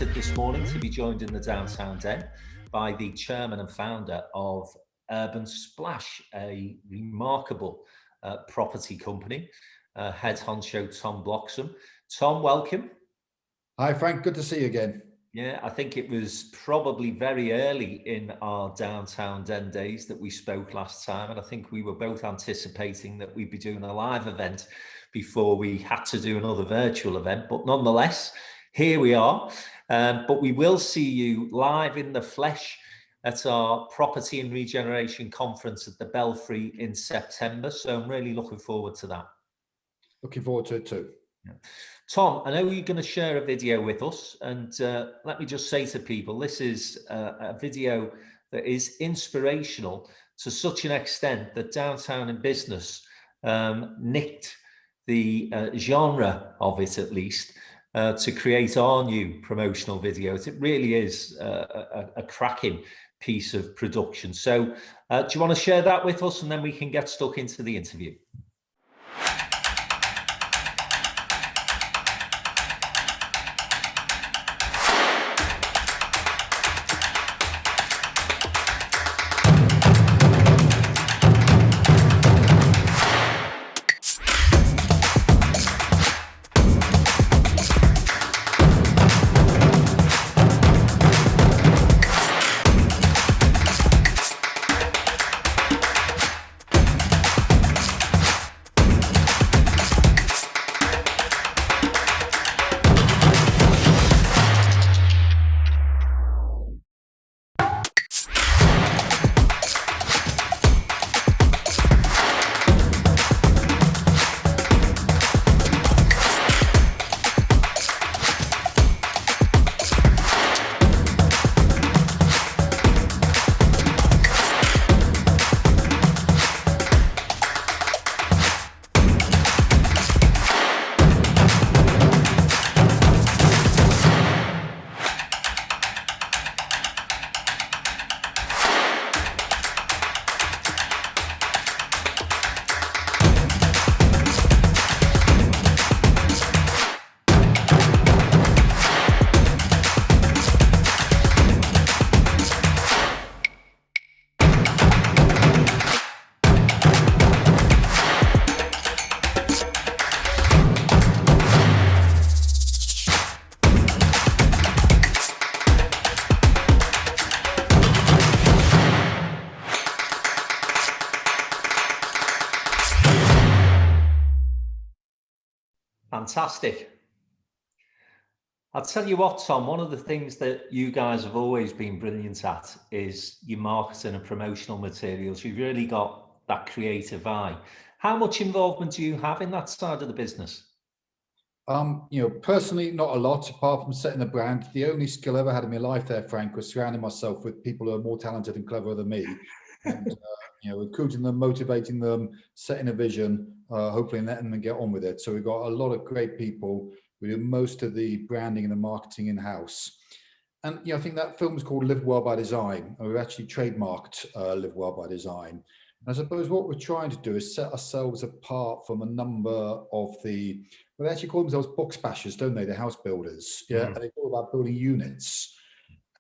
delighted this morning to be joined in the Downtown Den by the chairman and founder of Urban Splash, a remarkable property company, head honcho Tom Bloxham. Tom, welcome. Hi, Frank. Good to see you again. Yeah, I think it was probably very early in our Downtown Den days that we spoke last time, and I think we were both anticipating that we'd be doing a live event before we had to do another virtual event. But nonetheless, here we are. But we will see you live in the flesh at our Property and Regeneration Conference at the Belfry in September. So I'm really looking forward to that. Looking forward to it too. Yeah. Tom, I know you're going to share a video with us, and let me just say to people, this is a video that is inspirational to such an extent that Downtown in Business nicked the genre of it, at least, to create our new promotional videos. It really is a cracking piece of production. So do you want to share that with us, and then we can get stuck into the interview? Fantastic. I'll tell you what, Tom, one of the things that you guys have always been brilliant at is your marketing and promotional materials. You've really got that creative eye. How much involvement do you have in that side of the business? Personally, not a lot, apart from setting a brand. The only skill I ever had in my life there, Frank, was surrounding myself with people who are more talented and clever than me. And, recruiting them, motivating them, setting a vision, hopefully letting them get on with it. So we've got a lot of great people. We do most of the branding and the marketing in-house. And I think that film is called Live Well by Design. And we've actually trademarked Live Well by Design. And I suppose what we're trying to do is set ourselves apart from a number of they actually call themselves box bashers, don't they? The house builders. Yeah. And they talk about building units.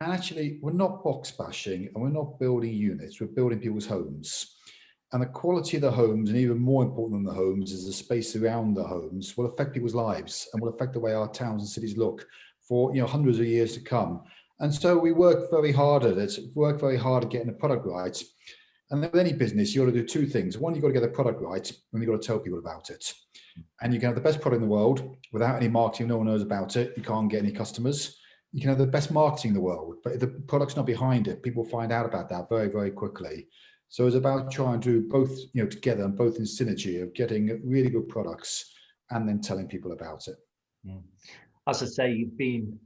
And actually, we're not box bashing and we're not building units, we're building people's homes. And the quality of the homes, and even more important than the homes, is the space around the homes, will affect people's lives and will affect the way our towns and cities look for hundreds of years to come. And so we work very hard at it, at getting the product right. And with any business, you've got to do two things. One, you've got to get the product right, and you've got to tell people about it. And you can have the best product in the world without any marketing, no one knows about it, you can't get any customers. You can have the best marketing in the world, but if the product's not behind it, people find out about that very, very quickly. So it's about trying to do both, together and both in synergy of getting really good products and then telling people about it. As I say, you've been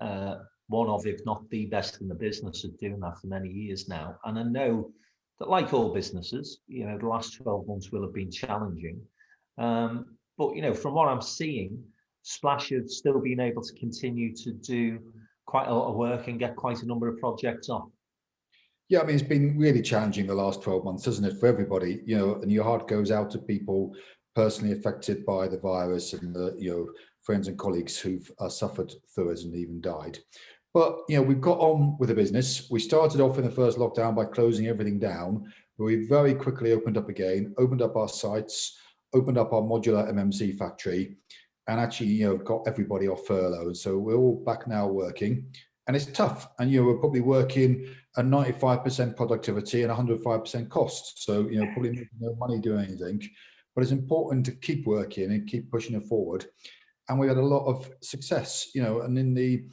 one of, if not the best in the business of doing that for many years now. And I know that, like all businesses, the last 12 months will have been challenging. But, from what I'm seeing, Splash have still been able to continue to do quite a lot of work and get quite a number of projects on. Yeah, I mean, it's been really challenging the last 12 months, hasn't it, for everybody, and your heart goes out to people personally affected by the virus and the, friends and colleagues who've suffered through it and even died. But, we've got on with the business. We started off in the first lockdown by closing everything down, but we very quickly opened up again, opened up our sites, opened up our modular MMC factory, and actually, got everybody off furlough. And so we're all back now working, and it's tough. And, we're probably working at 95% productivity and 105% cost. So, probably making no money doing anything, but it's important to keep working and keep pushing it forward. And we had a lot of success, and in the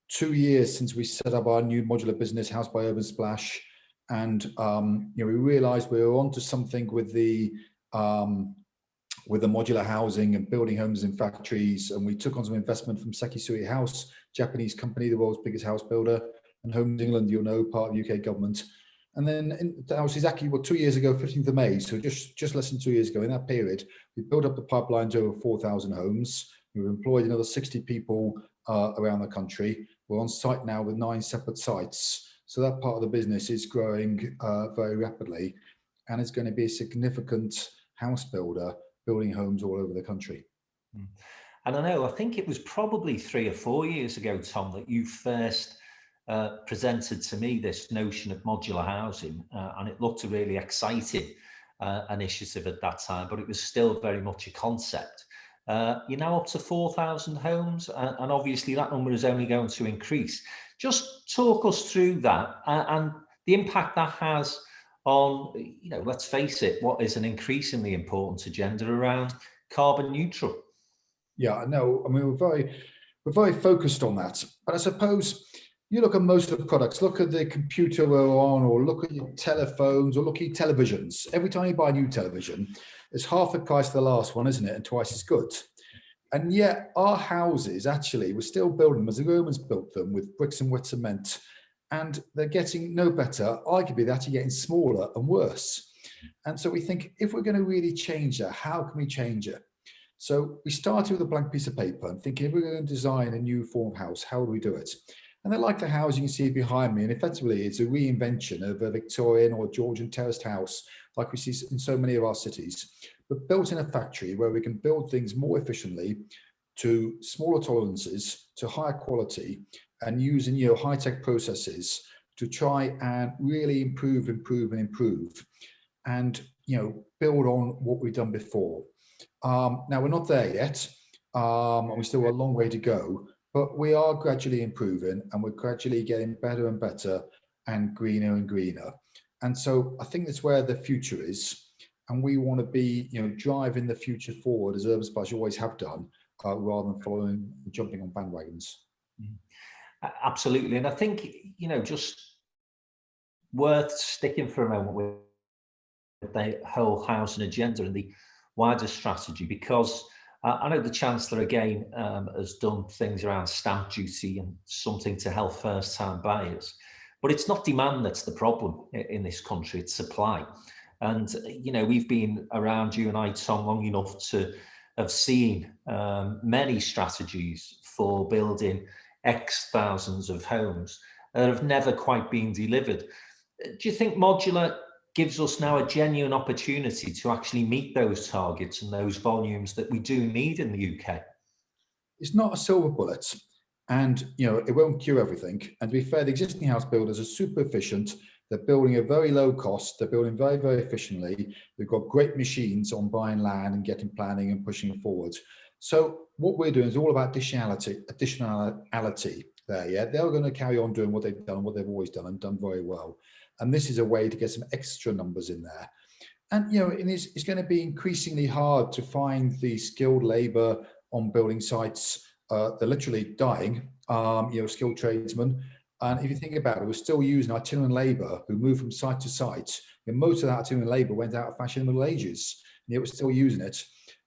2 years since we set up our new modular business, House by Urban Splash, and we realized we were onto something with the modular housing and building homes in factories, and we took on some investment from Sekisui House, Japanese company, the world's biggest house builder, and Homes England, part of the UK government. And then that was exactly 2 years ago, 15th of May, so just less than 2 years ago. In that period, we built up the pipeline to over 4,000 homes. We've employed another 60 people around the country. We're on site now with 9 separate sites. So that part of the business is growing very rapidly, and it's going to be a significant house builder, building homes all over the country. And I think it was probably 3 or 4 years ago, Tom, that you first presented to me this notion of modular housing, and it looked a really exciting initiative at that time, but it was still very much a concept. You're now up to 4,000 homes, and obviously that number is only going to increase. Just talk us through that and the impact that has on, let's face it, what is an increasingly important agenda around carbon neutral. Yeah, I know. I mean, we're very focused on that. But I suppose you look at most of the products, look at the computer we're on, or look at your telephones, or look at your televisions. Every time you buy a new television, it's half the price of the last one, isn't it? And twice as good. And yet our houses, actually, we're still building them as the Romans built them, with bricks and wet cement. And they're getting no better. Arguably, they're actually getting smaller and worse. And so we think, if we're going to really change that, how can we change it? So we started with a blank piece of paper and thinking, if we're going to design a new form of house, how do we do it? And they're like the house you can see behind me. And effectively, it's a reinvention of a Victorian or Georgian terraced house, like we see in so many of our cities, but built in a factory where we can build things more efficiently, to smaller tolerances, to higher quality, and using high-tech processes to try and really improve, and build on what we've done before. Now we're not there yet, and we still have a long way to go, but we are gradually improving, and we're gradually getting better and better, and greener and greener. And so I think that's where the future is, and we want to be, driving the future forward, as Urban Splash always have done, rather than jumping on bandwagons. Absolutely, and I think just worth sticking for a moment with the whole housing agenda and the wider strategy, because I know the Chancellor again has done things around stamp duty and something to help first-time buyers, but it's not demand that's the problem in this country; it's supply. And we've been around, you and I, Tom, long enough to have seen many strategies for building X thousands of homes that have never quite been delivered. Do you think modular gives us now a genuine opportunity to actually meet those targets and those volumes that we do need in the UK? It's not a silver bullet, and it won't cure everything. And to be fair, the existing house builders are super efficient. They're building at very low cost. They're building very, very efficiently. They've got great machines on buying land and getting planning and pushing it forward. So what we're doing is all about additionality there. Yeah, they're going to carry on doing what they've done, what they've always done, and done very well. And this is a way to get some extra numbers in there. And it's going to be increasingly hard to find the skilled labour on building sites. They're literally dying. Skilled tradesmen. And if you think about it, we're still using itinerant labour who move from site to site. And most of that itinerant labour went out of fashion in the Middle Ages, and yet we're still using it.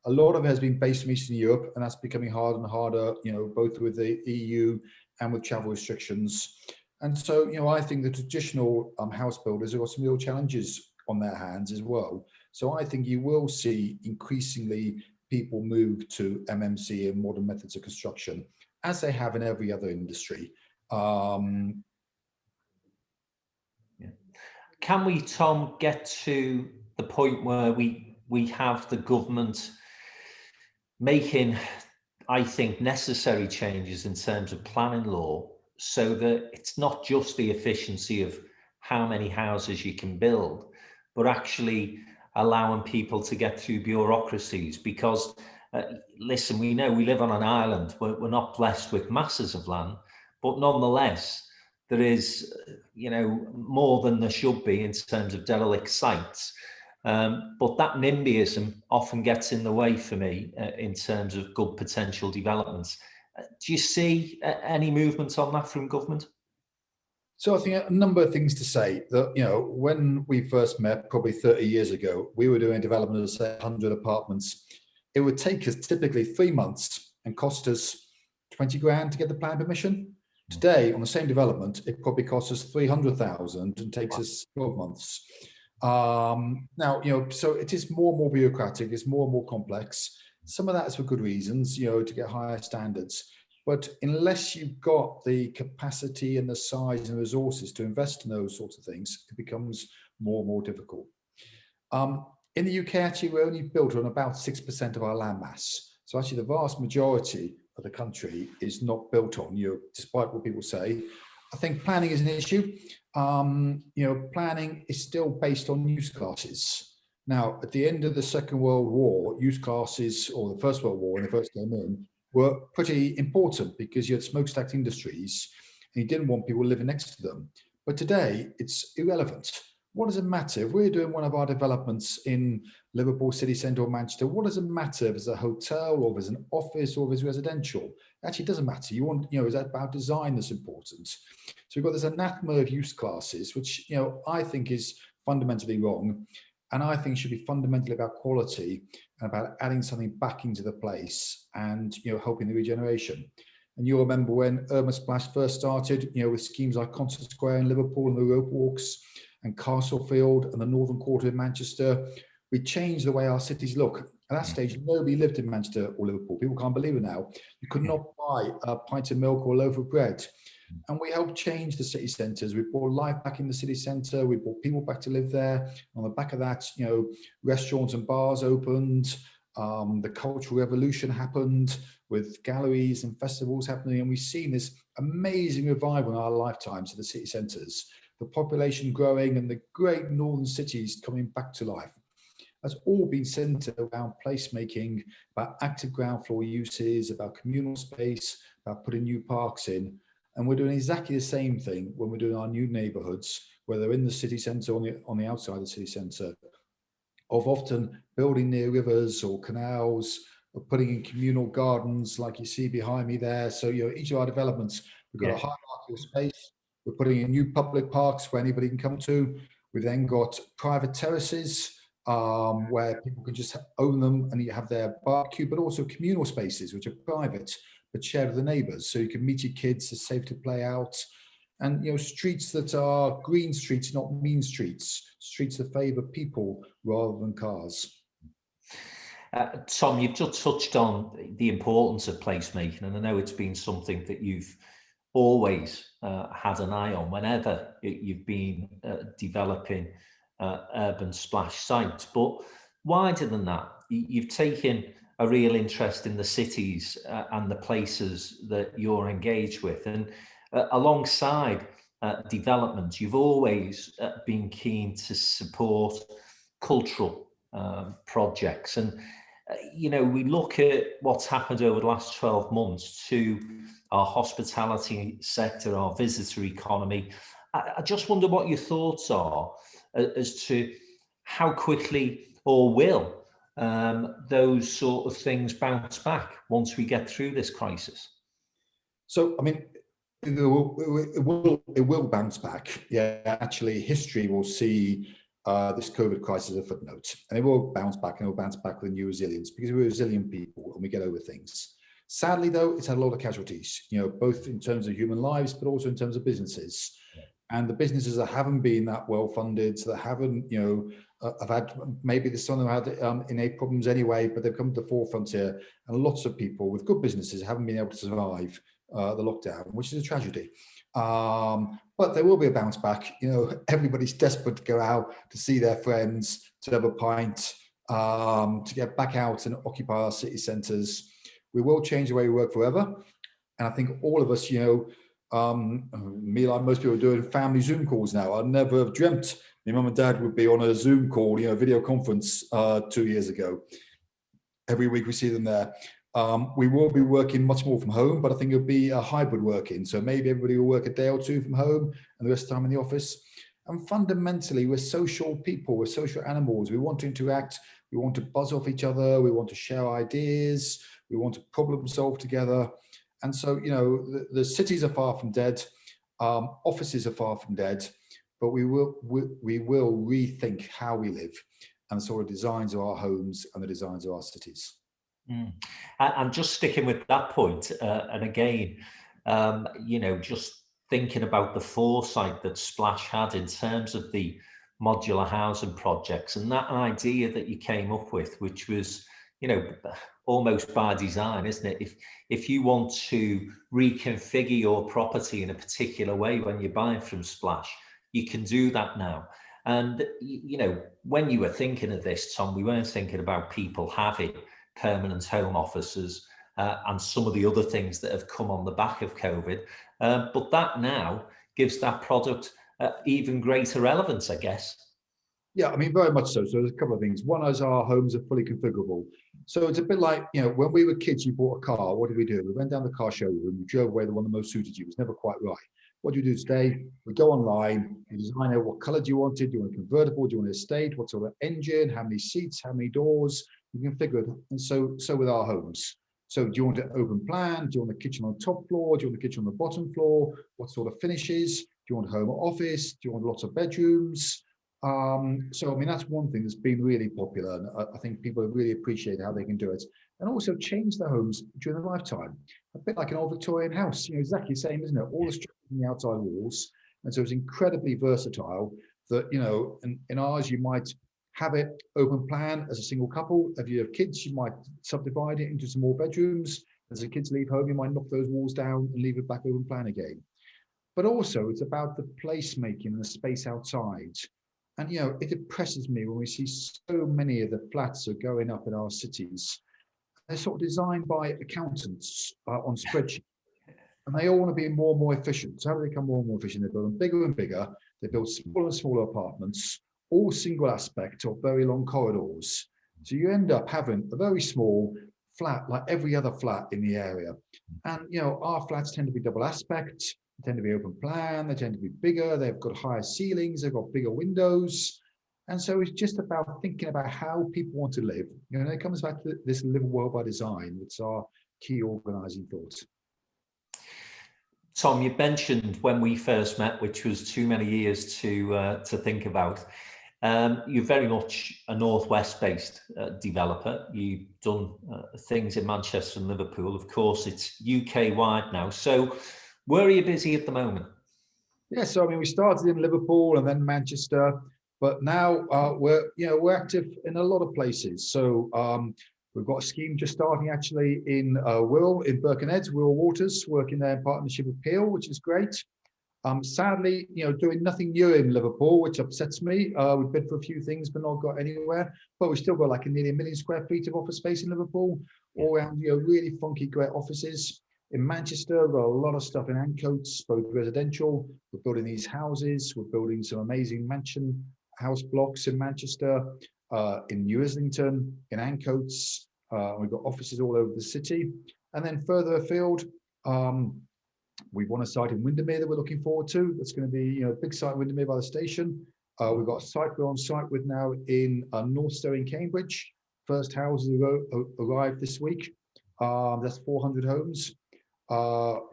A lot of it has been based from Eastern Europe, and that's becoming harder and harder, both with the EU and with travel restrictions. And so, I think the traditional house builders have got some real challenges on their hands as well. So I think you will see increasingly people move to MMC and modern methods of construction, as they have in every other industry. Can we, Tom, get to the point where we have the government making, I think, necessary changes in terms of planning law so that it's not just the efficiency of how many houses you can build, but actually allowing people to get through bureaucracies. Because listen, we know we live on an island. We're not blessed with masses of land, but nonetheless, there is, more than there should be in terms of derelict sites. But that NIMBYism often gets in the way for me in terms of good potential developments. Do you see any movement on that from government? So I think a number of things to say. That, when we first met, probably 30 years ago, we were doing development of, say, 100 apartments. It would take us typically 3 months and cost us 20 grand to get the plan permission. Today, on the same development, it probably costs us 300,000 and takes us 12 months. Now, so it is more and more bureaucratic, it's more and more complex. Some of that is for good reasons, to get higher standards. But unless you've got the capacity and the size and resources to invest in those sorts of things, it becomes more and more difficult. In the UK, actually, we're only built on about 6% of our land mass. So actually, the vast majority of the country is not built on, despite what people say. I think planning is an issue. Planning is still based on use classes. Now, at the end of the Second World War, use classes, or the First World War, when they first came in, were pretty important because you had smokestack industries and you didn't want people living next to them. But today, it's irrelevant. What does it matter? If we're doing one of our developments in Liverpool city centre or Manchester, what does it matter if it's a hotel or if it's an office or if it's residential? It actually doesn't matter. You want, is that about design that's important? So we've got this anathema of use classes, which, I think is fundamentally wrong. And I think should be fundamentally about quality and about adding something back into the place and, helping the regeneration. And you'll remember when Urban Splash first started, with schemes like Concert Square in Liverpool and the rope walks and Castlefield and the Northern Quarter in Manchester, we changed the way our cities look. At that stage, nobody lived in Manchester or Liverpool. People can't believe it now. You could not buy a pint of milk or a loaf of bread. And we helped change the city centres. We brought life back in the city centre. We brought people back to live there. On the back of that, restaurants and bars opened. The Cultural Revolution happened with galleries and festivals happening. And we've seen this amazing revival in our lifetimes of the city centres. The population growing and the great northern cities coming back to life. That's all been centred around placemaking, about active ground floor uses, about communal space, about putting new parks in. And we're doing exactly the same thing when we're doing our new neighbourhoods, whether in the city centre or on the outside of the city centre, of often building near rivers or canals, or putting in communal gardens like you see behind me there. So, each of our developments, we've got a hierarchy of space. We're putting in new public parks where anybody can come to. We've then got private terraces where people can just own them and you have their barbecue, but also communal spaces which are private but shared with the neighbours, so you can meet your kids, it's safe to play out. And streets that are green streets, not mean streets, streets that favour people rather than cars. Tom, you've just touched on the importance of placemaking, and I know it's been something that you've always had an eye on whenever you've been developing urban splash sites. But wider than that, you've taken a real interest in the cities and the places that you're engaged with. And alongside development, you've always been keen to support cultural projects. And, we look at what's happened over the last 12 months to our hospitality sector, our visitor economy. I just wonder what your thoughts are as to how quickly or will those sort of things bounce back once we get through this crisis. So, I mean, it will bounce back. Yeah, actually, history will see this COVID crisis as a footnote, and it will bounce back, and it will bounce back with new resilience because we're resilient people and we get over things. Sadly, though, it's had a lot of casualties, both in terms of human lives, but also in terms of businesses. And the businesses that haven't been that well funded, that haven't, have had, maybe some of them had innate problems anyway, but they've come to the forefront here. And lots of people with good businesses haven't been able to survive the lockdown, which is a tragedy. But there will be a bounce back. Everybody's desperate to go out, to see their friends, to have a pint, to get back out and occupy our city centres. We will change the way we work forever. And I think all of us, Me, like most people, are doing family Zoom calls now. I never have dreamt my mum and dad would be on a Zoom call, video conference 2 years ago. Every week we see them there. We will be working much more from home, but I think it'll be a hybrid working. So maybe everybody will work a day or two from home and the rest of the time in the office. And fundamentally, we're social people, we're social animals. We want to interact, we want to buzz off each other, we want to share ideas, we want to problem solve together. And so, the cities are far from dead, offices are far from dead, but we will rethink how we live and the sort of designs of our homes and the designs of our cities. And just sticking with that point, and again, just thinking about the foresight that Splash had in terms of the modular housing projects and that idea that you came up with, which was, almost by design, isn't it? If you want to reconfigure your property in a particular way when you're buying from Splash, you can do that now. And, when you were thinking of this, Tom, we weren't thinking about people having permanent home offices and some of the other things that have come on the back of COVID. But that now gives that product even greater relevance, I guess. Yeah, I mean, very much so. So there's a couple of things. One is our homes are fully configurable. So it's a bit like, when we were kids, you bought a car. What did we do? We went down the car showroom, we drove away the one that most suited you. It was never quite right. What do you do today? We go online, you design out what color do you want it? Do you want a convertible? Do you want an estate? What sort of engine? How many seats? How many doors? You configure it. And so with our homes. So do you want an open plan? Do you want the kitchen on the top floor? Do you want the kitchen on the bottom floor? What sort of finishes? Do you want home or office? Do you want lots of bedrooms? So, I mean, that's one thing that's been really popular. And I think people really appreciate how they can do it. And also change their homes during their lifetime. A bit like an old Victorian house, exactly the same, isn't it? All the structure in the outside walls. And so it's incredibly versatile that, in ours, you might have it open plan as a single couple. If you have kids, you might subdivide it into some more bedrooms. As the kids leave home, you might knock those walls down and leave it back open plan again. But also it's about the placemaking and the space outside. And, it depresses me when we see so many of the flats are going up in our cities. They're sort of designed by accountants on spreadsheets. And they all want to be more and more efficient. So how do they become more and more efficient? They build them bigger and bigger. They build smaller and smaller apartments, all single aspect or very long corridors. So you end up having a very small flat, like every other flat in the area. And, our flats tend to be double aspect. They tend to be open plan, they tend to be bigger, they've got higher ceilings, they've got bigger windows. And so it's just about thinking about how people want to live. It comes back to this live a world by design. It's our key organizing thought. Tom, you mentioned when we first met, which was too many years to think about. You're very much a Northwest-based developer. You've done things in Manchester and Liverpool. Of course, it's UK-wide now. So where are you busy at the moment? Yeah, so I mean, we started in Liverpool and then Manchester, but now we're active in a lot of places. So we've got a scheme just starting actually in Wirral, in Birkenhead, Wirral Waters, working there in partnership with Peel, which is great. Sadly, doing nothing new in Liverpool, which upsets me. We bid for a few things, but not got anywhere. But we still got like nearly 1 million square feet of office space in Liverpool, all around, really funky, great offices. In Manchester, we've got a lot of stuff in Ancoats, both residential. We're building these houses. We're building some amazing mansion house blocks in Manchester, in New Islington, in Ancoats. We've got offices all over the city. And then further afield, we've won a site in Windermere that we're looking forward to. That's going to be a big site in Windermere by the station. We've got a site we're on site with now in Northstowe in Cambridge. First houses arrived this week. That's 400 homes.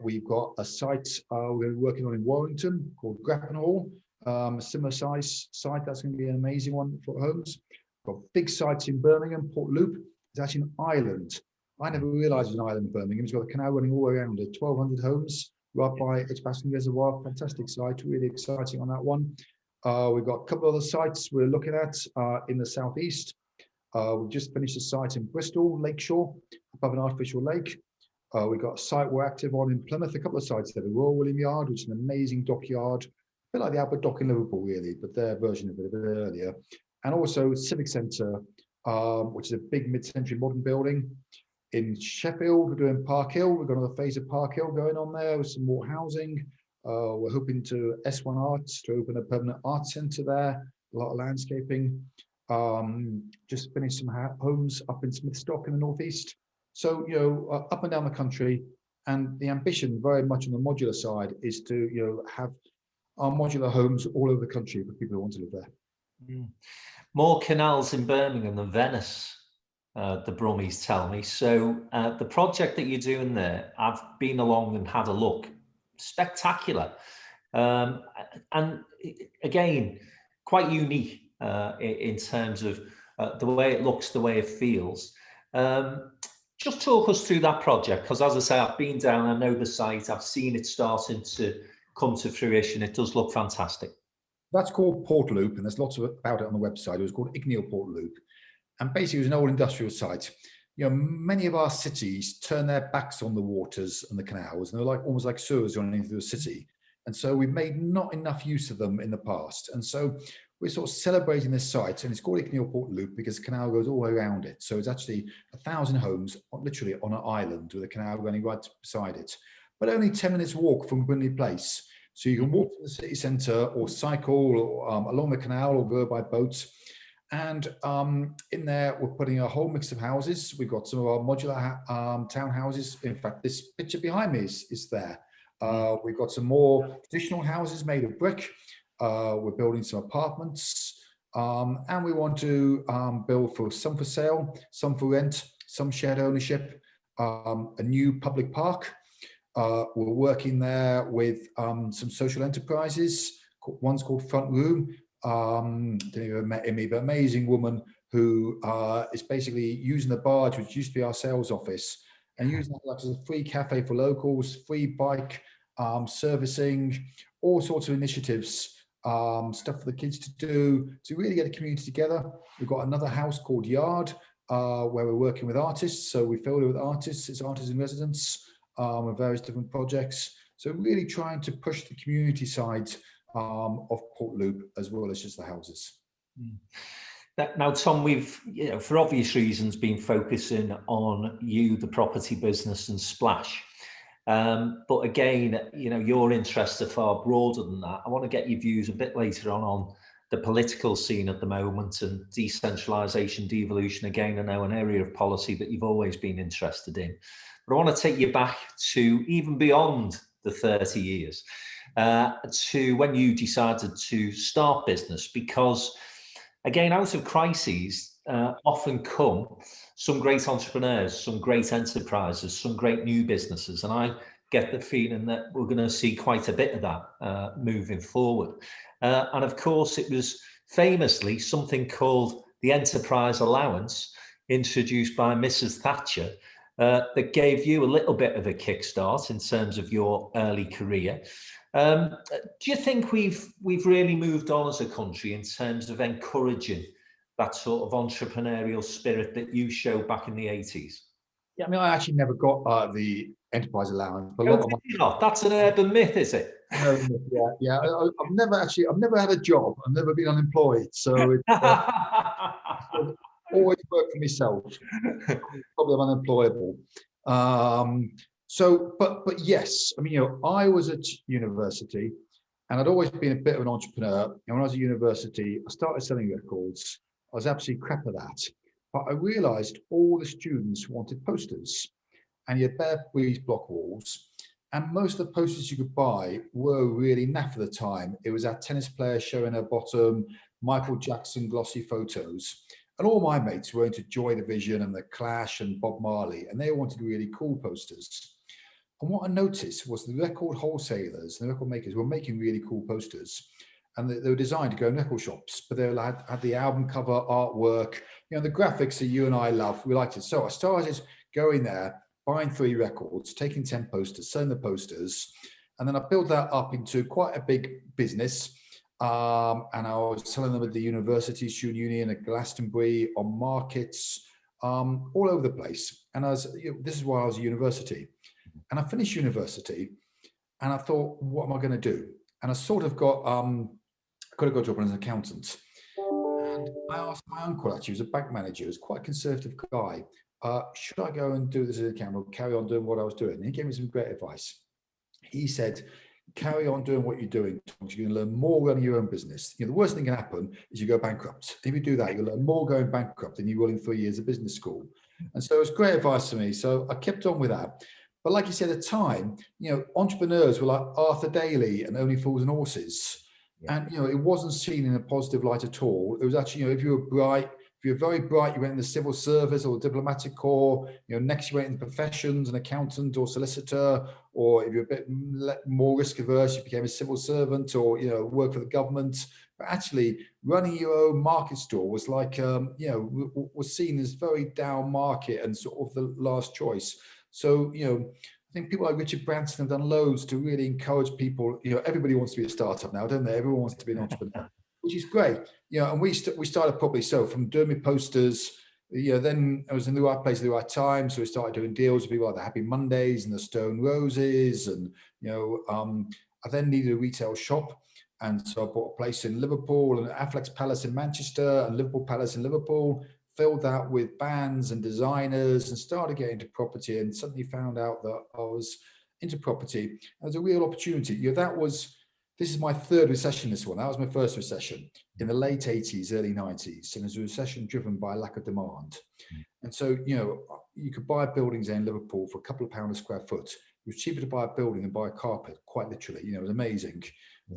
We've got a site we're working on in Warrington called Grappenhall, a similar size site. That's going to be an amazing one for homes. We've got big sites in Birmingham, Port Loop. It's actually an island. I never realised it was an island in Birmingham. It's got a canal running all around it, 1,200 homes right by Edgbaston Reservoir. Fantastic site, really exciting on that one. We've got a couple of other sites we're looking at in the southeast. We've just finished a site in Bristol, Lakeshore, above an artificial lake. We've got a site we're active on in Plymouth, a couple of sites there, the Royal William Yard, which is an amazing dockyard, a bit like the Albert Dock in Liverpool, really, but their version of it a bit earlier. And also Civic Centre, which is a big mid-century modern building. In Sheffield, we're doing Park Hill. We've got another phase of Park Hill going on there with some more housing. We're hoping to S1 Arts to open a permanent art centre there, a lot of landscaping. Just finished some homes up in Smithstock in the northeast. So, up and down the country. And the ambition very much on the modular side is to, have our modular homes all over the country for people who want to live there. Mm. More canals in Birmingham than Venice, the Brummies tell me. So the project that you're doing there, I've been along and had a look. Spectacular. And again, quite unique in terms of the way it looks, the way it feels. Just talk us through that project, because as I say, I've been down, I know the site, I've seen it starting to come to fruition. It does look fantastic. That's called Port Loop, and there's lots about it on the website. It was called Icknield Port Loop. And basically, it was an old industrial site. Many of our cities turn their backs on the waters and the canals, and they're almost like sewers running through a city. And so we've made not enough use of them in the past. And so we're sort of celebrating this site, and it's called Icknield Port Loop because the canal goes all the way around it. So it's actually 1,000 homes, literally on an island with a canal running right beside it, but only 10 minutes walk from Brindley Place. So you can walk to the city centre or cycle or, along the canal or go by boat. And in there, we're putting a whole mix of houses. We've got some of our modular townhouses. In fact, this picture behind me is there. We've got some more traditional houses made of brick. We're building some apartments. And we want to build some for sale, some for rent, some shared ownership, a new public park. We're working there with some social enterprises. One's called Front Room. Don't even met me, but amazing woman who is basically using the barge, which used to be our sales office, and using it like as a free cafe for locals, free bike servicing, all sorts of initiatives, stuff for the kids to do to really get the community together. We've got another house called Yard, where we're working with artists. So we filled it with artists. It's artists in residence with various different projects. So really trying to push the community side of Port Loop as well as just the houses. Now, Tom, we've, for obvious reasons, been focusing on you, the property business, and Splash. But again, your interests are far broader than that. I want to get your views a bit later on the political scene at the moment and decentralisation, devolution. Again, I know an area of policy that you've always been interested in. But I want to take you back to even beyond the 30 years, to when you decided to start business, because again, out of crises often come some great entrepreneurs, some great enterprises, some great new businesses. And I get the feeling that we're going to see quite a bit of that moving forward. And of course, it was famously something called the Enterprise Allowance, introduced by Mrs. Thatcher, that gave you a little bit of a kickstart in terms of your early career. Do you think we've really moved on as a country in terms of encouraging that sort of entrepreneurial spirit that you showed back in the 80s? Yeah, I mean, I actually never got the enterprise allowance. But That's an urban myth, is it? Yeah. I've never had a job. I've never been unemployed. So it's always worked for myself. Probably I'm unemployable. But yes, I mean, I was at university and I'd always been a bit of an entrepreneur. And when I was at university, I started selling records. I was absolutely crap at that. But I realized all the students wanted posters, and you had bare breeze block walls. And most of the posters you could buy were really naff at the time. It was our tennis player showing her bottom, Michael Jackson glossy photos. And all my mates were into Joy Division and The Clash and Bob Marley, and they wanted really cool posters. And what I noticed was the record wholesalers and the record makers were making really cool posters. And they were designed to go in record shops, but they had the album cover artwork, the graphics that you and I love. We liked it. So I started going there, buying 3 records, taking 10 posters, selling the posters. And then I built that up into quite a big business. And I was selling them at the university, student union, at Glastonbury, on markets, all over the place. And this is why I was at university. And I finished university and I thought, what am I going to do? And I sort of got a job as an accountant. And I asked my uncle, actually, he was a bank manager, he was quite a conservative guy. should I go and do this as a camera, or carry on doing what I was doing? And he gave me some great advice. He said, carry on doing what you're doing. You're going to learn more running your own business. The worst thing that can happen is you go bankrupt. If you do that, you'll learn more going bankrupt than you will in 3 years of business school. And so it was great advice to me. So I kept on with that. But like you said, at the time, entrepreneurs were like Arthur Daly and Only Fools and Horses. Yeah. And, it wasn't seen in a positive light at all. It was actually, if you were bright, if you're very bright, you went in the civil service or the diplomatic corps. Next you went into professions, an accountant or solicitor, or if you're a bit more risk averse, you became a civil servant or work for the government. But actually, running your own market store was like was seen as very down market and sort of the last choice. So I think people like Richard Branson have done loads to really encourage people. Everybody wants to be a startup now, don't they? Everyone wants to be an entrepreneur. Which is great, and we started properly. So from doing my posters, then I was in the right place at the right time. So we started doing deals with people like the Happy Mondays and the Stone Roses, and I then needed a retail shop, and so I bought a place in Liverpool and Affleck's Palace in Manchester and Liverpool Palace in Liverpool. Filled that with bands and designers, and started getting into property, and suddenly found out that I was into property. It was a real opportunity. This is my third recession, this one. That was my first recession in the late 80s, early 90s. And it was a recession driven by lack of demand. And so, you could buy buildings in Liverpool for a couple of pounds a square foot. It was cheaper to buy a building than buy a carpet, quite literally. It was amazing.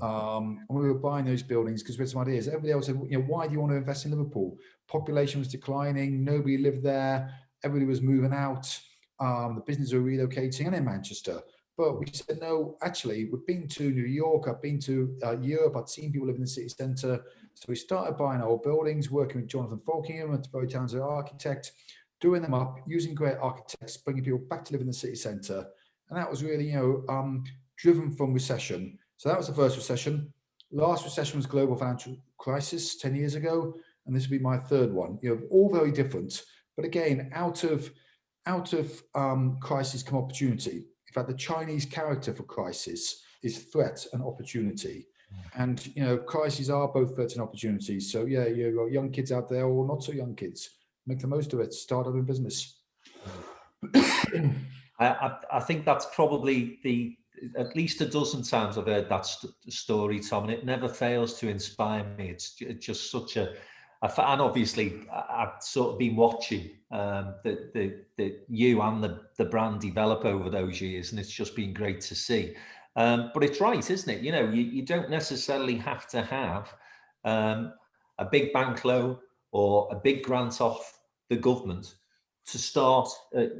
And we were buying those buildings because we had some ideas. Everybody else said, why do you want to invest in Liverpool? Population was declining. Nobody lived there. Everybody was moving out. The business were relocating, and in Manchester. But we said, no, actually, we've been to New York, I've been to Europe, I'd seen people live in the city centre. So we started buying old buildings, working with Jonathan Falkingham, a very talented architect, doing them up, using great architects, bringing people back to live in the city centre. And that was really, driven from recession. So that was the first recession. Last recession was global financial crisis 10 years ago. And this will be my third one. All very different. But again, out of crisis come opportunity. In fact, the Chinese character for crisis is threat and opportunity. And, crises are both threats and opportunities. So, you've got young kids out there or not so young kids. Make the most of it. Start up in business. I think that's probably at least a dozen times I've heard that story, Tom, and it never fails to inspire me. It's just such and obviously I've sort of been watching the you and the brand develop over those years, and it's just been great to see. But it's right, isn't it? You don't necessarily have to have a big bank loan or a big grant off the government to start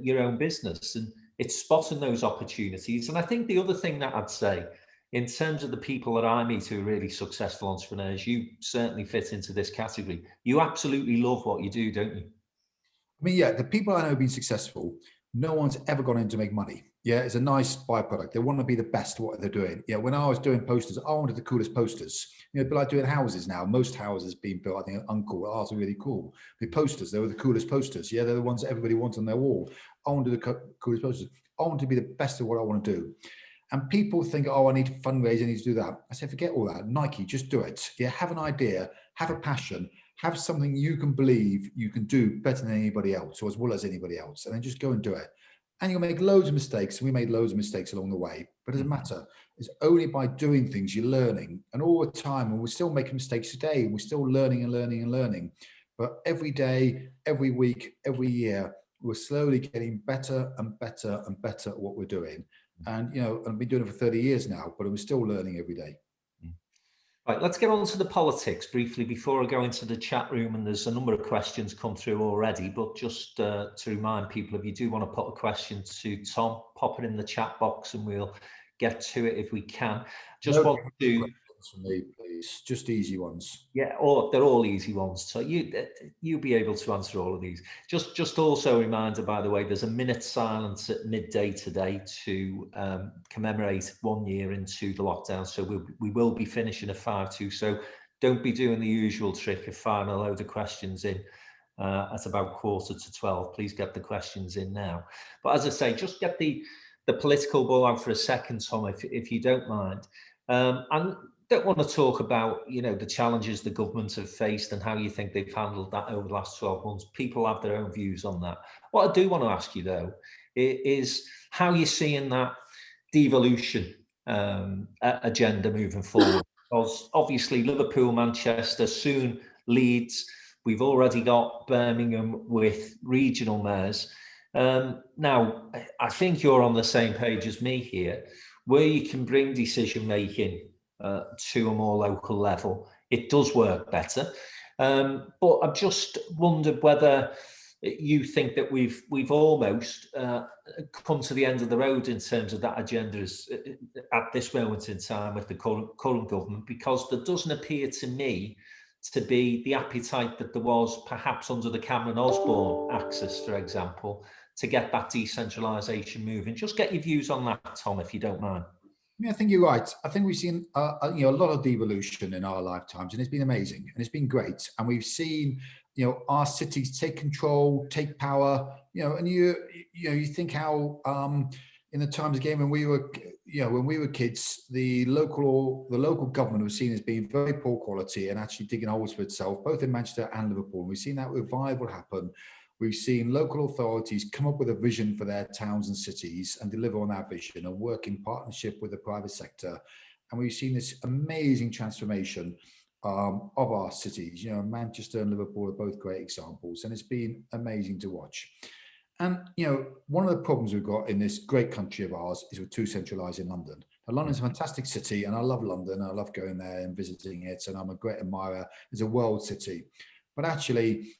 your own business, and it's spotting those opportunities. And I think the other thing that I'd say, in terms of the people that I meet who are really successful entrepreneurs, you certainly fit into this category. You absolutely love what you do, don't you? I mean, the people I know have been successful, no one's ever gone in to make money. It's a nice byproduct. They want to be the best at what they're doing. When I was doing posters, I wanted the coolest posters. But like doing houses now, most houses being built, I think, uncool. Ours are really cool. The posters, they were the coolest posters. They're the ones that everybody wants on their wall. I want to do the coolest posters. I want to be the best at what I want to do. And people think, I need to fundraise, I need to do that. I say, forget all that. Nike, just do it. Have an idea, have a passion, have something you can believe you can do better than anybody else, or as well as anybody else, and then just go and do it. And you'll make loads of mistakes. And we made loads of mistakes along the way, but it doesn't matter. It's only by doing things you're learning. And all the time, and we're still making mistakes today, and we're still learning and learning and learning. But every day, every week, every year, we're slowly getting better and better and better at what we're doing. And, I've been doing it for 30 years now, but we're still learning every day. Right, let's get on to the politics briefly before I go into the chat room. And there's a number of questions come through already, but just to remind people, if you do want to put a question to Tom, pop it in the chat box and we'll get to it if we can. Just want to... For me, please, just easy ones. They're all easy ones. So you'll be able to answer all of these. Just also a reminder, by the way, there's a minute silence at midday today to commemorate 1 year into the lockdown. So we will be finishing at 5:02. So don't be doing the usual trick of firing a load of questions in at about 11:45. Please get the questions in now. But as I say, just get the political ball out for a second, Tom, if you don't mind. And don't want to talk about, the challenges the government have faced and how you think they've handled that over the last 12 months. People have their own views on that. What I do want to ask you, though, is how you're seeing that devolution agenda moving forward. Because obviously Liverpool, Manchester, soon Leeds, we've already got Birmingham with regional mayors. Now, I think you're on the same page as me here, where you can bring decision making to a more local level. It does work better. But I've just wondered whether you think that we've almost come to the end of the road in terms of that agenda at this moment in time with the current government, because there doesn't appear to me to be the appetite that there was perhaps under the Cameron Osborne axis, for example, to get that decentralisation moving. Just get your views on that, Tom, if you don't mind. I think you're right. I think we've seen a lot of devolution in our lifetimes, and it's been amazing and it's been great. And we've seen our cities take control, take power. And you think how in the times again when we were kids, the local government was seen as being very poor quality and actually digging holes for itself, both in Manchester and Liverpool. And we've seen that revival happen. We've seen local authorities come up with a vision for their towns and cities and deliver on that vision and work in partnership with the private sector. And we've seen this amazing transformation of our cities. Manchester and Liverpool are both great examples, and it's been amazing to watch. And, one of the problems we've got in this great country of ours is we're too centralised in London. Now, London's a fantastic city, and I love London. I love going there and visiting it, and I'm a great admirer. It's a world city. But actually,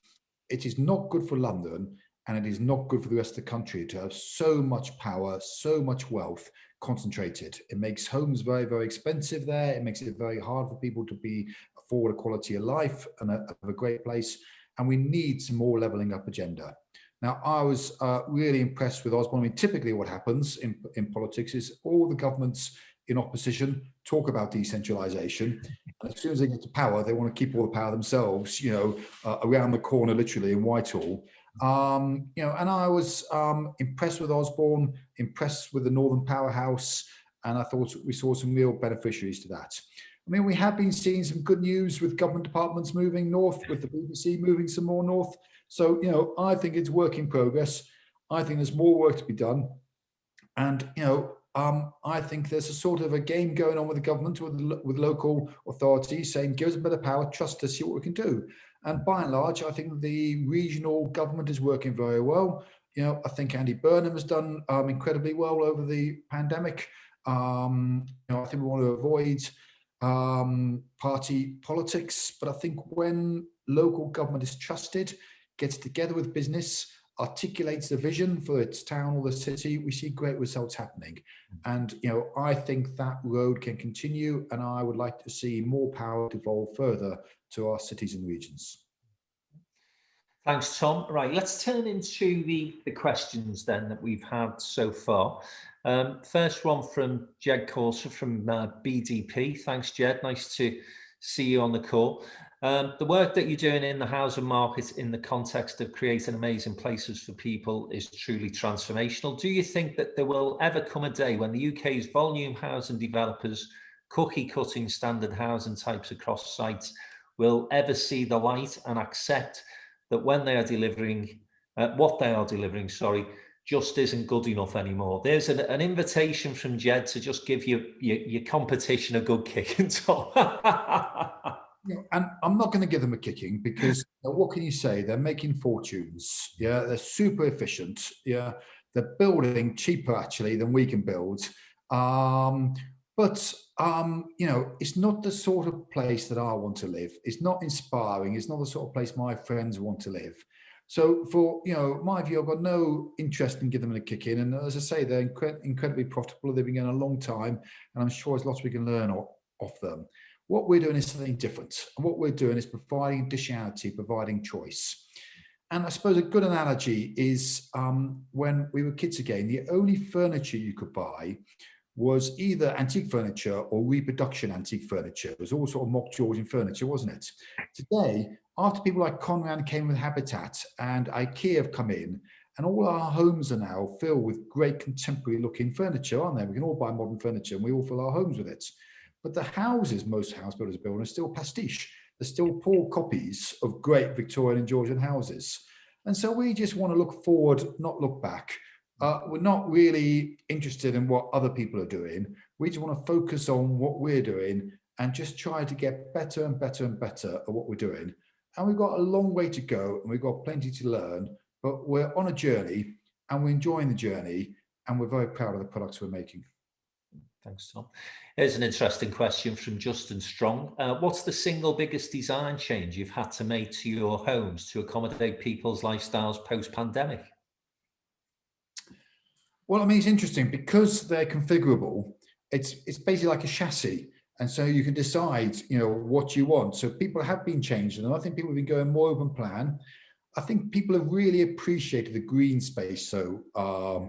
it is not good for London, and it is not good for the rest of the country to have so much power, so much wealth concentrated. It makes homes very, very expensive there. It makes it very hard for people to afford a quality of life and have a great place. And we need some more levelling up agenda. Now, I was really impressed with Osborne. I mean, typically what happens in politics is all the governments in opposition talk about decentralisation, and as soon as they get to power, they want to keep all the power themselves. Around the corner, literally in Whitehall. And I was impressed with Osborne, impressed with the Northern Powerhouse, and I thought we saw some real beneficiaries to that. I mean, we have been seeing some good news with government departments moving north, with the BBC moving some more north. So, I think it's work in progress. I think there's more work to be done, and I think there's a sort of a game going on with the government, with local authorities saying, give us a bit of power, trust us, see what we can do. And by and large, I think the regional government is working very well. I think Andy Burnham has done incredibly well over the pandemic. I think we want to avoid party politics, but I think when local government is trusted, gets together with business, articulates the vision for its town or the city, we see great results happening. And, I think that road can continue, and I would like to see more power devolve further to our cities and regions. Thanks, Tom. Right, let's turn into the questions then that we've had so far. First one from Jed Corser from BDP. Thanks, Jed. Nice to see you on the call. The work that you're doing in the housing market in the context of creating amazing places for people is truly transformational. Do you think that there will ever come a day when the UK's volume housing developers, cookie-cutting standard housing types across sites, will ever see the light and accept that when they are delivering, what they are delivering, just isn't good enough anymore? There's an invitation from Jed to just give your competition a good kick and talk. And I'm not going to give them a kicking because what can you say? They're making fortunes. Yeah, they're super efficient. Yeah, they're building cheaper actually than we can build. But it's not the sort of place that I want to live. It's not inspiring. It's not the sort of place my friends want to live. So for my view, I've got no interest in giving them a kick in. And as I say, they're incredibly profitable. They've been going a long time, and I'm sure there's lots we can learn off them. What we're doing is something different. And what we're doing is providing additionality, providing choice. And I suppose a good analogy is when we were kids again, the only furniture you could buy was either antique furniture or reproduction antique furniture. It was all sort of mock Georgian furniture, wasn't it? Today, after people like Conran came with Habitat and IKEA have come in, and all our homes are now filled with great contemporary looking furniture, aren't they? We can all buy modern furniture and we all fill our homes with it. but the houses most house builders are building are still pastiche. They're still poor copies of great Victorian and Georgian houses. And so we just want to look forward, not look back. We're not really interested in what other people are doing. We just want to focus on what we're doing and just try to get better and better and better at what we're doing. And we've got a long way to go and we've got plenty to learn, but we're on a journey and we're enjoying the journey and we're very proud of the products we're making. Thanks, Tom. Here's an interesting question from Justin Strong. What's the single biggest design change you've had to make to your homes to accommodate people's lifestyles post-pandemic? Well, I mean, it's interesting because they're configurable. It's basically like a chassis. And so you can decide, what you want. So people have been changing them. I think people have been going more open plan. I think people have really appreciated the green space. So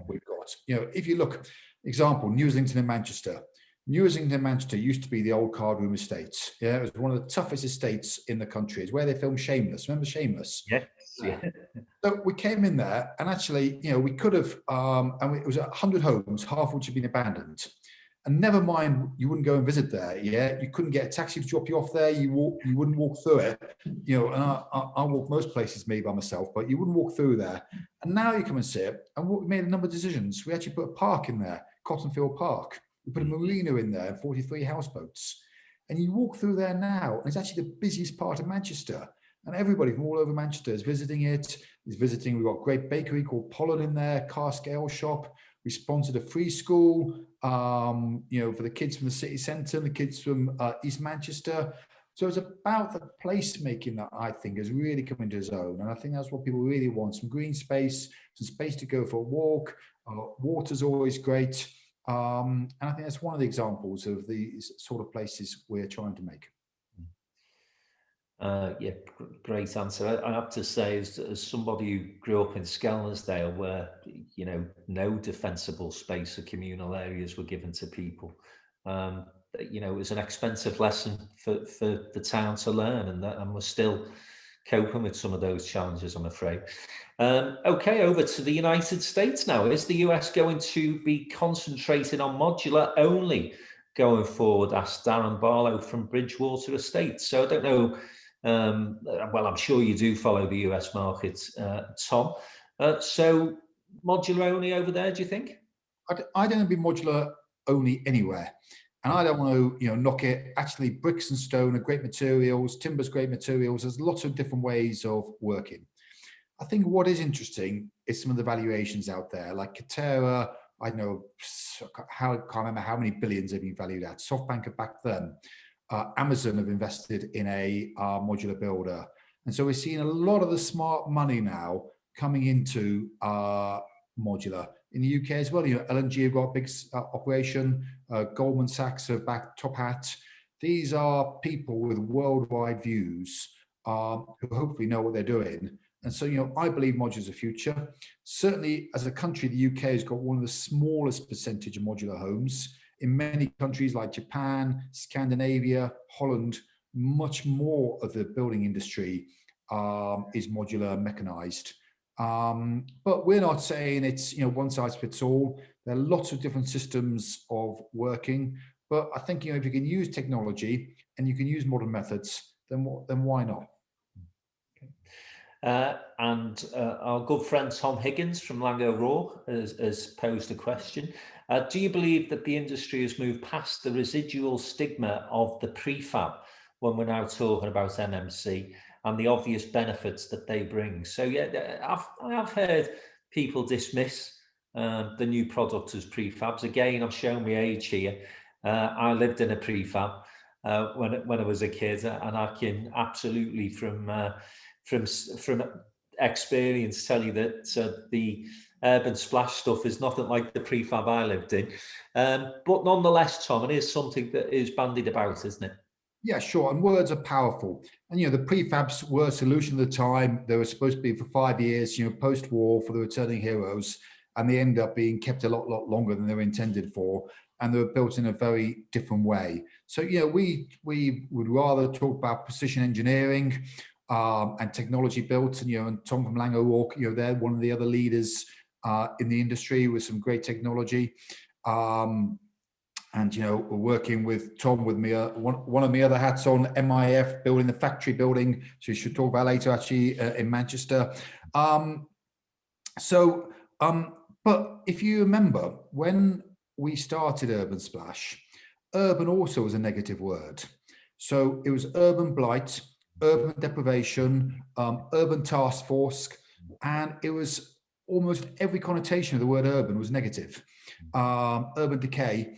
we've got, if you look, example, New Islington in Manchester. New Islington in Manchester used to be the old card room estates. Yeah, it was one of the toughest estates in the country. It's where they filmed Shameless. Remember Shameless? Yes. Yeah. So we came in there and actually, we could have, and it was 100 homes, half of which had been abandoned. And never mind, you wouldn't go and visit there. Yeah, you couldn't get a taxi to drop you off there. You wouldn't walk through it. And I walk most places me by myself, but you wouldn't walk through there. And now you come and see it. And we made a number of decisions. We actually put a park in there, Cottonfield Park. We put a marina in there, 43 houseboats. And you walk through there now, and it's actually the busiest part of Manchester. And everybody from all over Manchester is visiting it. We've got a great bakery called Pollen in there, car scale shop. We sponsored a free school, for the kids from the city centre, the kids from East Manchester. So it's about the placemaking that I think has really come into its own. And I think that's what people really want, some green space, some space to go for a walk. Water's always great. And I think that's one of the examples of the sort of places we're trying to make. Great answer. I have to say, as somebody who grew up in Skelmersdale, where no defensible space or communal areas were given to people, it was an expensive lesson for the town to learn, and we're still coping with some of those challenges, I'm afraid. Okay, over to the United States now. Is the US going to be concentrating on modular only going forward? Asked Darren Barlow from Bridgewater Estates. So I don't know. Well, I'm sure you do follow the US market, Tom. So modular only over there, do you think? I don't want to be modular only anywhere. And I don't want to, knock it. Actually, bricks and stone are great materials, timber's great materials. There's lots of different ways of working. I think what is interesting is some of the valuations out there, like Katera. I can't remember how many billions they've been valued at. SoftBank have backed them. Amazon have invested in a modular builder. And so we're seeing a lot of the smart money now coming into modular. In the UK as well, L&G have got a big operation. Goldman Sachs have backed Top Hat. These are people with worldwide views who hopefully know what they're doing. And so, I believe modular is the future. Certainly, as a country, the UK has got one of the smallest percentage of modular homes. In many countries like Japan, Scandinavia, Holland, much more of the building industry is modular mechanized. But we're not saying it's one size fits all. There are lots of different systems of working. But I think if you can use technology and you can use modern methods, then why not? And our good friend Tom Higgins from Lang O'Rourke has posed a question. Do you believe that the industry has moved past the residual stigma of the prefab when we're now talking about MMC and the obvious benefits that they bring? So I've heard people dismiss the new product as prefabs. Again, I'm showing my age here. I lived in a prefab when I was a kid, and I can absolutely from experience tell you that the Urban Splash stuff is nothing like the prefab I lived in. But nonetheless, Tom, it is something that is bandied about, isn't it? Yeah, sure. And words are powerful. And, the prefabs were a solution at the time. They were supposed to be for 5 years, post-war for the returning heroes. And they end up being kept a lot longer than they were intended for. And they were built in a very different way. So, we would rather talk about precision engineering and technology built. And Tom from Lang O'Rourke, they're one of the other leaders in the industry with some great technology. And, you know, we're working with Tom with me, one of my other hats on, MIF, building the factory building. So you should talk about later, actually, in Manchester. But if you remember, when we started Urban Splash, urban also was a negative word. So it was urban blight, urban deprivation, urban task force, and it was almost every connotation of the word urban was negative. Urban decay.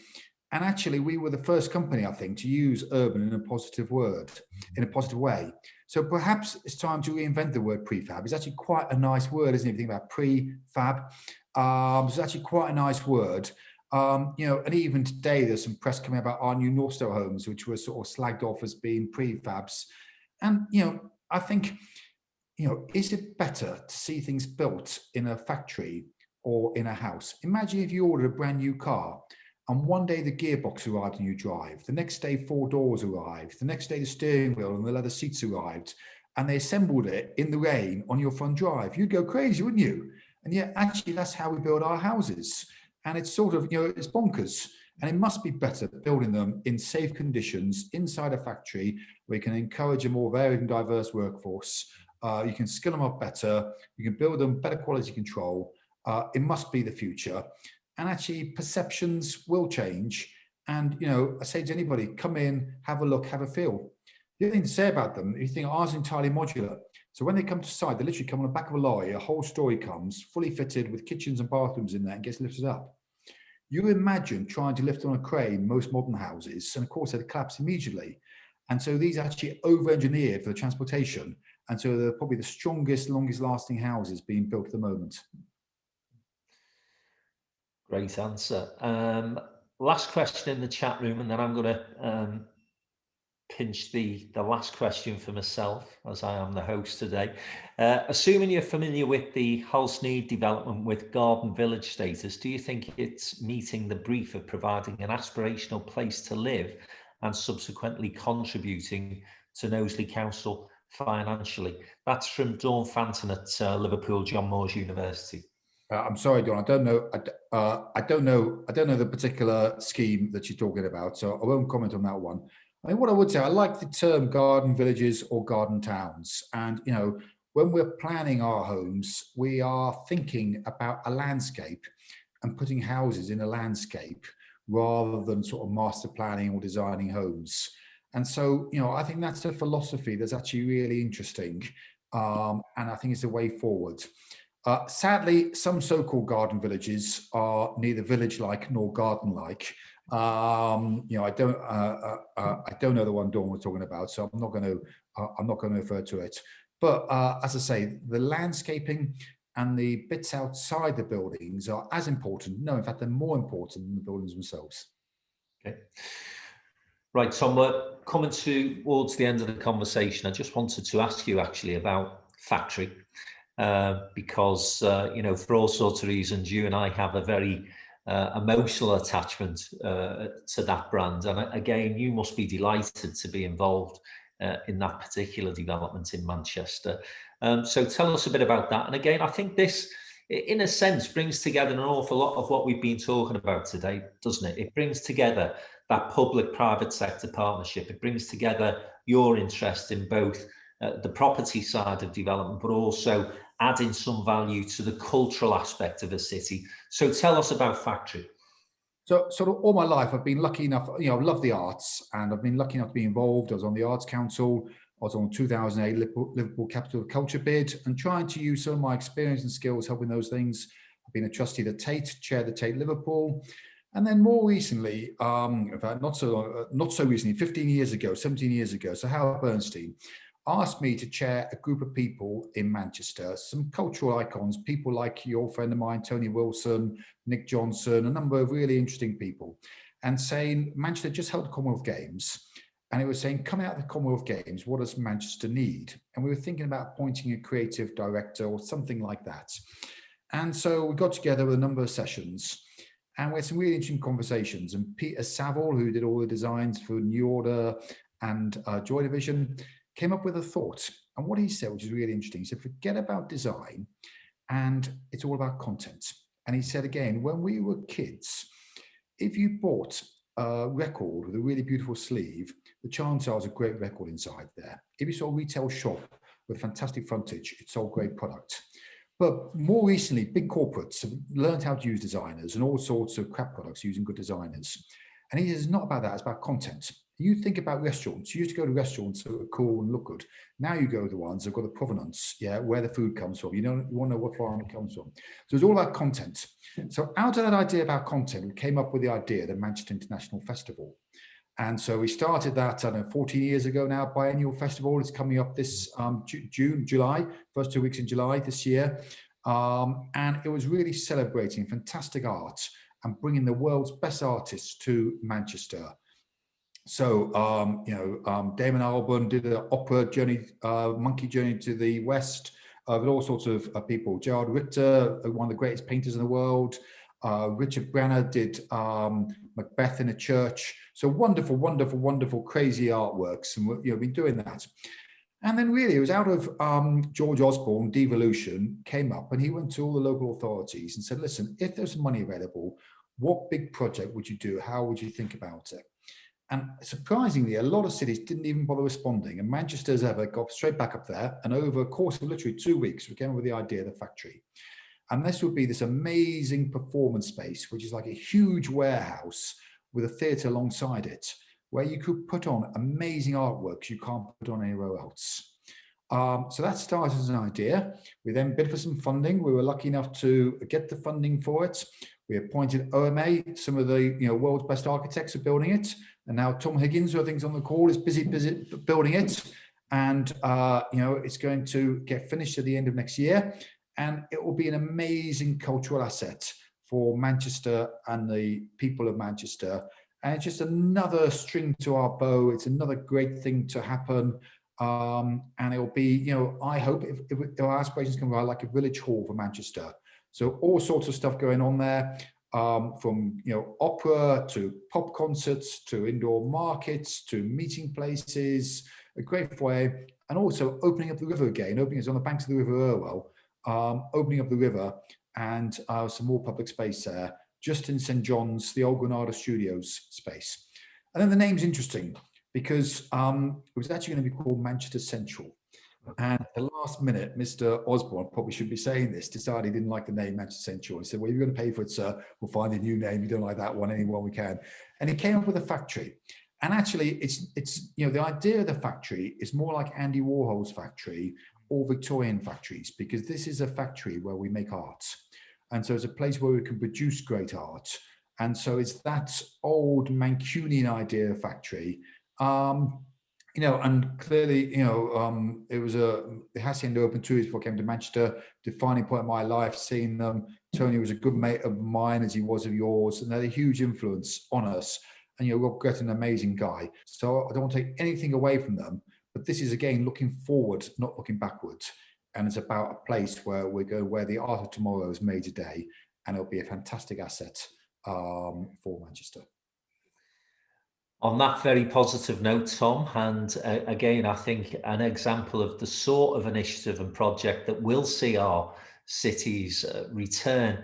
And actually, we were the first company, I think, to use urban in a positive word, in a positive way. So perhaps it's time to reinvent the word prefab. It's actually quite a nice word, isn't it? If you think about prefab, it's actually quite a nice word. You know, and even today, there's some press coming about our new Northstowe homes, which were sort of slagged off as being prefabs. And, you know, I think, you know, is it better to see things built in a factory or in a house? Imagine if you ordered a brand new car and one day the gearbox arrived and you drive. The next day, 4 doors arrived. The next day, the steering wheel and the leather seats arrived. And they assembled it in the rain on your front drive. You'd go crazy, wouldn't you? And yet, actually, that's how we build our houses. And it's sort of, you know, it's bonkers. And it must be better building them in safe conditions inside a factory where you can encourage a more varied and diverse workforce. You can skill them up better. You can build them better quality control. It must be the future. And actually perceptions will change. And, you know, I say to anybody, come in, have a look, have a feel. The other thing to say about them, you think ours is entirely modular. So when they come to site, they literally come on the back of a lorry, a whole story comes, fully fitted with kitchens and bathrooms in there and gets lifted up. You imagine trying to lift on a crane most modern houses, and of course they'd collapse immediately. And so these are actually over-engineered for the transportation. And so they're probably the strongest, longest lasting houses being built at the moment. Great answer. Last question in the chat room, and then I'm going to pinch the last question for myself, as I am the host today. Assuming you're familiar with the Halsnede development with Garden Village status, do you think it's meeting the brief of providing an aspirational place to live and subsequently contributing to Knowsley Council financially? That's from Dawn Fanton at Liverpool John Moores University. I'm sorry, Don. I don't know. I don't know the particular scheme that you're talking about, so I won't comment on that one. I mean, what I would say, I like the term garden villages or garden towns. And, you know, when we're planning our homes, we are thinking about a landscape and putting houses in a landscape rather than sort of master planning or designing homes. And so, you know, I think that's a philosophy that's actually really interesting. And I think it's a way forward. Sadly, some so-called garden villages are neither village-like nor garden-like. You know, I don't know the one Dawn was talking about, so I'm not going to refer to it. But as I say, the landscaping and the bits outside the buildings are as important. No, in fact, they're more important than the buildings themselves. Okay. Right, Tom, we're coming towards the end of the conversation. I just wanted to ask you actually about factory. Because, you know, for all sorts of reasons, you and I have a very emotional attachment to that brand. And again, you must be delighted to be involved in that particular development in Manchester. So tell us a bit about that. And again, I think this, in a sense, brings together an awful lot of what we've been talking about today, doesn't it? It brings together that public-private sector partnership. It brings together your interest in both the property side of development, but also adding some value to the cultural aspect of a city. So tell us about factory. So sort of all my life, I've been lucky enough, you know, I love the arts and I've been lucky enough to be involved. I was on the Arts Council. I was on 2008 Liverpool Capital of Culture bid and trying to use some of my experience and skills helping those things. I've been a trustee at Tate, chaired the Tate Liverpool. And then more recently, in fact, not so recently, 15 years ago, 17 years ago, so Howard Bernstein asked me to chair a group of people in Manchester, some cultural icons, people like your friend of mine, Tony Wilson, Nick Johnson, a number of really interesting people, and saying Manchester just held the Commonwealth Games. And it was saying, coming out of the Commonwealth Games, what does Manchester need? And we were thinking about appointing a creative director or something like that. And so we got together with a number of sessions and we had some really interesting conversations. And Peter Saville, who did all the designs for New Order and Joy Division, came up with a thought. And what he said, which is really interesting, he said, forget about design and it's all about content. And he said, again, when we were kids, if you bought record with a really beautiful sleeve, the chances are there's a great record inside there. If you saw a retail shop with fantastic frontage, it sold great product. But more recently, big corporates have learned how to use designers and all sorts of crap products using good designers. And it is not about that, it's about content. You think about restaurants. You used to go to restaurants that were cool and look good. Now you go to the ones that have got the provenance, yeah, where the food comes from. You want to know what farm it comes from. So it's all about content. So out of that idea about content, we came up with the idea of the Manchester International Festival. And so we started that, I don't know, 14 years ago now, biennial festival. It's coming up this July, first 2 weeks in July this year. And it was really celebrating fantastic art and bringing the world's best artists to Manchester. So, Damon Albarn did an opera journey, monkey journey to the West, with all sorts of people. Gerard Richter, one of the greatest painters in the world. Richard Branagh did Macbeth in a church. So wonderful, wonderful, wonderful, crazy artworks. And we've been doing that. And then really it was out of George Osborne, Devolution, came up and he went to all the local authorities and said, listen, if there's money available, what big project would you do? How would you think about it? And surprisingly, a lot of cities didn't even bother responding. And Manchester, as ever, got straight back up there. And over a course of literally 2 weeks, we came up with the idea of the factory. And this would be this amazing performance space, which is like a huge warehouse with a theatre alongside it, where you could put on amazing artworks you can't put on anywhere else. So that started as an idea. We then bid for some funding. We were lucky enough to get the funding for it. We appointed OMA, some of the world's best architects are building it. And now Tom Higgins, who I think is on the call, is busy building it. And it's going to get finished at the end of next year. And it will be an amazing cultural asset for Manchester and the people of Manchester. And it's just another string to our bow. It's another great thing to happen. And it'll be, I hope if our aspirations come right, like a village hall for Manchester. So all sorts of stuff going on there, from opera to pop concerts to indoor markets to meeting places, a great foyer, and also opening up the river again. Opening is on the banks of the River Irwell, opening up the river and some more public space there, just in St. John's, the old Granada Studios space. And then the name's interesting because it was actually going to be called Manchester Central. And at the last minute, Mr. Osborne, probably should be saying this, decided he didn't like the name Manchester Central. He said, well, if you're going to pay for it, sir, we'll find a new name. You don't like that one, anyone we can. And he came up with a factory. And actually, it's the idea of the factory is more like Andy Warhol's factory or Victorian factories, because this is a factory where we make art. And so it's a place where we can produce great art. And so it's that old Mancunian idea of factory. And clearly, it was the Hacienda open 2 years before I came to Manchester, defining point of my life, seeing them. Tony was a good mate of mine as he was of yours, and they had a huge influence on us. And Rob Gretton's an amazing guy. So I don't want to take anything away from them, but this is again looking forward, not looking backwards. And it's about a place where we go, where the art of tomorrow is made today, and it'll be a fantastic asset for Manchester. On that very positive note, Tom, and again, I think an example of the sort of initiative and project that will see our cities return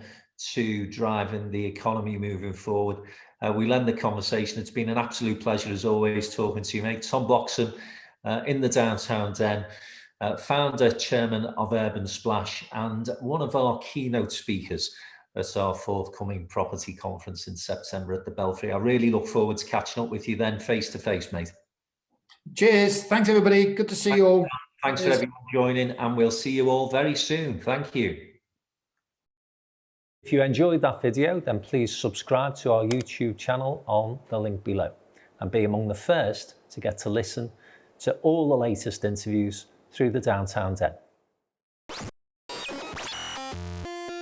to driving the economy moving forward. We'll end the conversation. It's been an absolute pleasure, as always, talking to you, mate. Tom Bloxham in the Downtown Den, founder, chairman of Urban Splash, and one of our keynote speakers at our forthcoming property conference in September at the Belfry. I really look forward to catching up with you then face to face, mate. Cheers. Thanks, everybody. Good to see you all. Thanks for everyone joining, and we'll see you all very soon. Thank you. If you enjoyed that video, then please subscribe to our YouTube channel on the link below and be among the first to get to listen to all the latest interviews through the Downtown Den.